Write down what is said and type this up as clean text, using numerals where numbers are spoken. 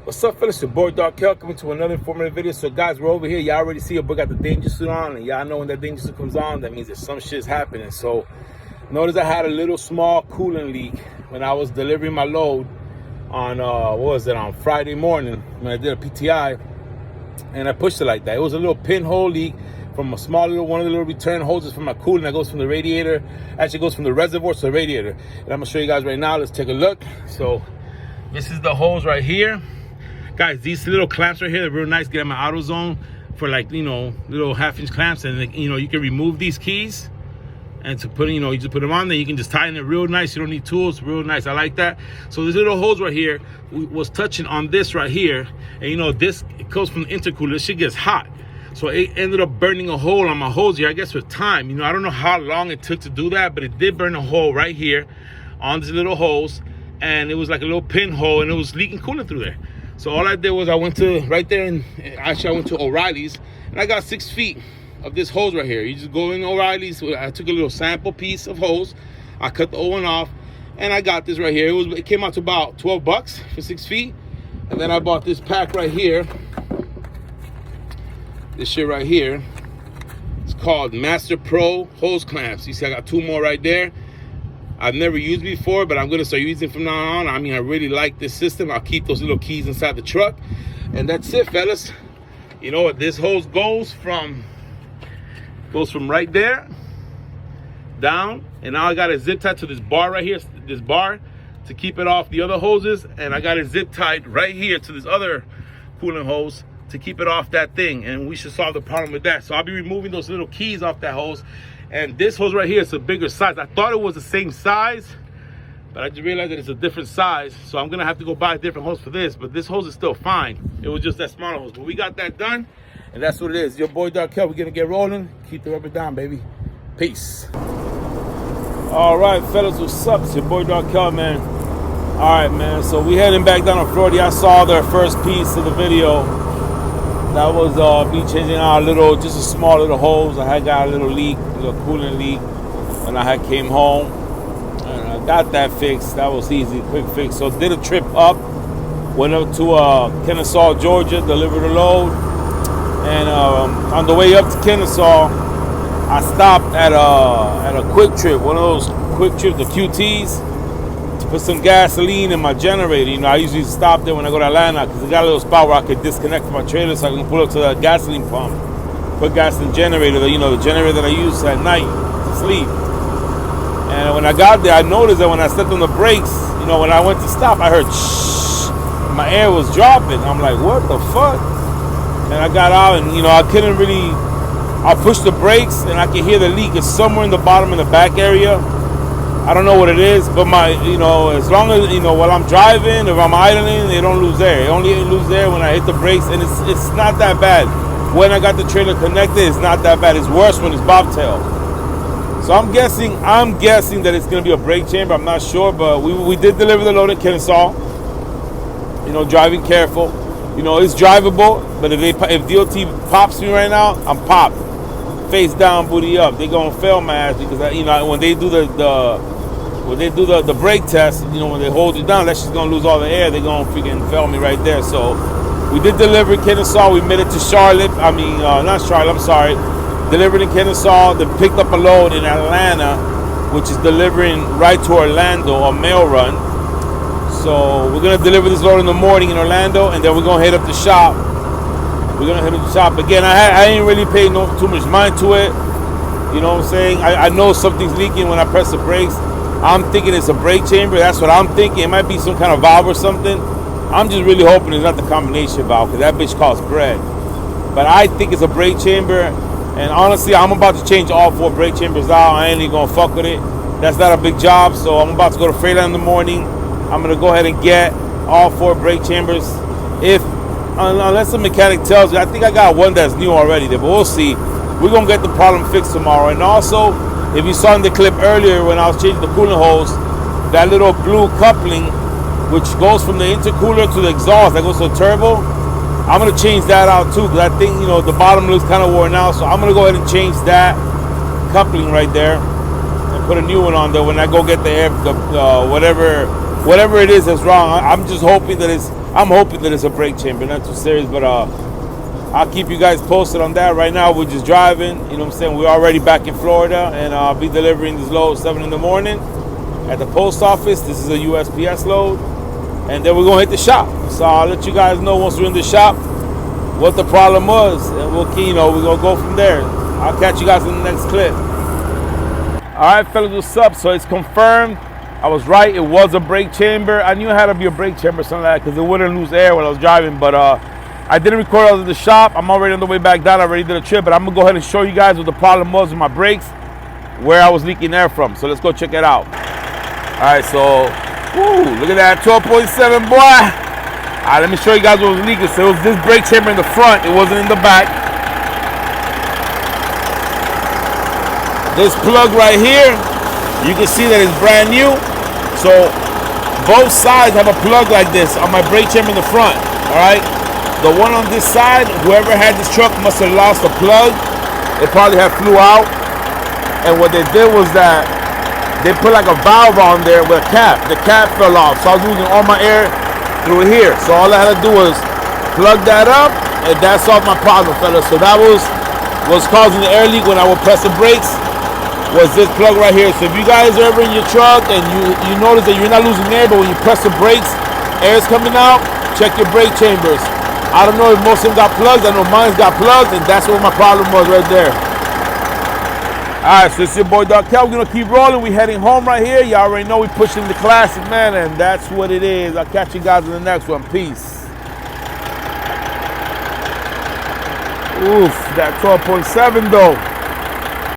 What's up, fellas? Your boy Dark Kel coming to another informative video. So guys, we're over here. Y'all already see your boy got the danger suit on, and y'all know when that danger suit comes on, that means that some shit's happening. So notice I had a little small coolant leak when I was delivering my load on on Friday morning when I did a PTI, and I pushed it like that. It was a little pinhole leak from a small little one of the little return hoses from my coolant that goes from the radiator. Actually goes from the reservoir to the radiator. And I'm gonna show you guys right now. Let's take a look. So this is the hose right here. Guys, these little clamps right here, they're real nice. Get in my AutoZone for, like, you know, little half-inch clamps, and you know, you can remove these keys and to put, you know, you just put them on there. You can just tighten it real nice. You don't need tools. Real nice. I like that. So this little hose right here was touching on this right here, and you know, this, it goes from the intercooler. This shit gets hot, so it ended up burning a hole on my hose here. I guess with time, you know, I don't know how long it took to do that, but it did burn a hole right here on this little hose, and it was like a little pinhole, and it was leaking coolant through there. So all I did was I went to right there, and actually I went to O'Reilly's, and I got 6 feet of this hose right here. You just go in O'Reilly's. I took a little sample piece of hose, I cut the old one off, and I got this right here. It came out to about $12 for 6 feet, and then I bought this pack right here. This shit right here, it's called Master Pro hose clamps. You see, I got 2 more right there. I've never used before, but I'm gonna start using from now on. I mean, I really like this system. I'll keep those little keys inside the truck, and that's it, fellas. You know what? This hose goes from right there down, and now I got it zip tied to this bar right here, this bar, to keep it off the other hoses, and I got it zip tied right here to this other coolant hose to keep it off that thing, and we should solve the problem with that. So I'll be removing those little keys off that hose. And this hose right here is a bigger size. I thought it was the same size, but I just realized that it's a different size. So I'm gonna have to go buy a different hose for this, but this hose is still fine. It was just that smaller hose, but we got that done, and that's what it is. Your boy Dark Kel, we're gonna get rolling. Keep the rubber down, baby. Peace. All right, fellas, what's up? It's your boy Dark Kel, man. All right, man, so we heading back down to Florida. I saw their first piece of the video. That was me changing out just a small little hose. I had got a little leak, a little coolant leak, when I had came home, and I got that fixed. That was easy, quick fix. So did a trip up, went up to Kennesaw, Georgia, delivered a load, and on the way up to Kennesaw, I stopped at a Quick Trip, one of those Quick Trips, the QTs, to put some gasoline in my generator. You know, I usually stop there when I go to Atlanta because it got a little spot where I could disconnect from my trailer so I can pull up to the gasoline pump, put gas in the generator, you know, the generator that I use at night to sleep. And when I got there, I noticed that when I stepped on the brakes, you know, when I went to stop, I heard shh, my air was dropping. I'm like, what the fuck? And I got out, and you know, I couldn't really, I pushed the brakes and I could hear the leak. It's somewhere in the bottom in the back area. I don't know what it is, but you know, as long as, you know, while I'm driving, if I'm idling, they don't lose air. It only lose air when I hit the brakes, and it's not that bad. When I got the trailer connected, it's not that bad. It's worse when it's bobtail. So I'm guessing that it's gonna be a brake chamber. I'm not sure, but we did deliver the load in Kennesaw. You know, driving careful. You know, it's drivable, but if DOT pops me right now, I'm popped. Face down, booty up. They gonna fail my ass because you know, when they do the brake test, you know, when they hold you down, that's just gonna lose all the air. They're gonna freaking fail me right there. So we did deliver in Kennesaw. We made it to Charlotte. I mean, not Charlotte. I'm sorry. Delivered in Kennesaw. Then picked up a load in Atlanta, which is delivering right to Orlando, a mail run. So we're gonna deliver this load in the morning in Orlando, and then we're gonna head up the shop. We're gonna head to the shop again. I ain't really paid too much mind to it. You know what I'm saying? I know something's leaking when I press the brakes. I'm thinking it's a brake chamber. That's what I'm thinking. It might be some kind of valve or something. I'm just really hoping it's not the combination valve, because that bitch costs bread. But I think it's a brake chamber. And honestly, I'm about to change all 4 brake chambers out. I ain't even gonna fuck with it. That's not a big job. So I'm about to go to Freightliner in the morning. I'm gonna go ahead and get all 4 brake chambers. Unless the mechanic tells me. I think I got one that's new already there, but we'll see. We're gonna get the problem fixed tomorrow. And also, if you saw in the clip earlier when I was changing the coolant hose, that little blue coupling, which goes from the intercooler to the exhaust, that goes to the turbo, I'm gonna change that out too, because I think, you know, the bottom looks kind of worn out. So I'm gonna go ahead and change that coupling right there and put a new one on there when I go get the air, whatever whatever it is that's wrong. I'm just hoping that it's a brake chamber, not too serious, but I'll keep you guys posted on that. Right now we're just driving, you know what I'm saying? We're already back in Florida, and I'll be delivering this load 7 in the morning at the post office. This is a USPS load, and then we're gonna hit the shop. So I'll let you guys know once we're in the shop what the problem was, and we're gonna go from there. I'll catch you guys in the next clip. All right, fellas, what's up? So it's confirmed. I was right. It was a brake chamber. I knew it had to be a brake chamber or something like that because it wouldn't lose air when I was driving. But I didn't record out of the shop. I'm already on the way back down. I already did a trip. But I'm going to go ahead and show you guys what the problem was with my brakes, where I was leaking air from. So let's go check it out. All right, so look at that 12.7, boy. All right, let me show you guys what was leaking. So it was this brake chamber in the front. It wasn't in the back. This plug right here, you can see that it's brand new. So both sides have a plug like this on my brake chamber in the front. All right, the one on this side, whoever had this truck must have lost a plug. It probably had flew out, and what they did was that they put like a valve on there with a cap. The cap fell off, so I was losing all my air through here. So all I had to do was plug that up, and that solved my problem, fellas. So that was causing the air leak when I would press the brakes. Was this plug right here. So if you guys are ever in your truck and you notice that you're not losing air, but when you press the brakes, air is coming out, check your brake chambers. I don't know if most of them got plugs. I know mine's got plugs, and that's what my problem was right there. All right, so it's your boy Dark Cal. We're gonna keep rolling. We heading home right here. Y'all already know we pushing the classic, man, and that's what it is. I'll catch you guys in the next one. Peace. Oof, that 12.7 though.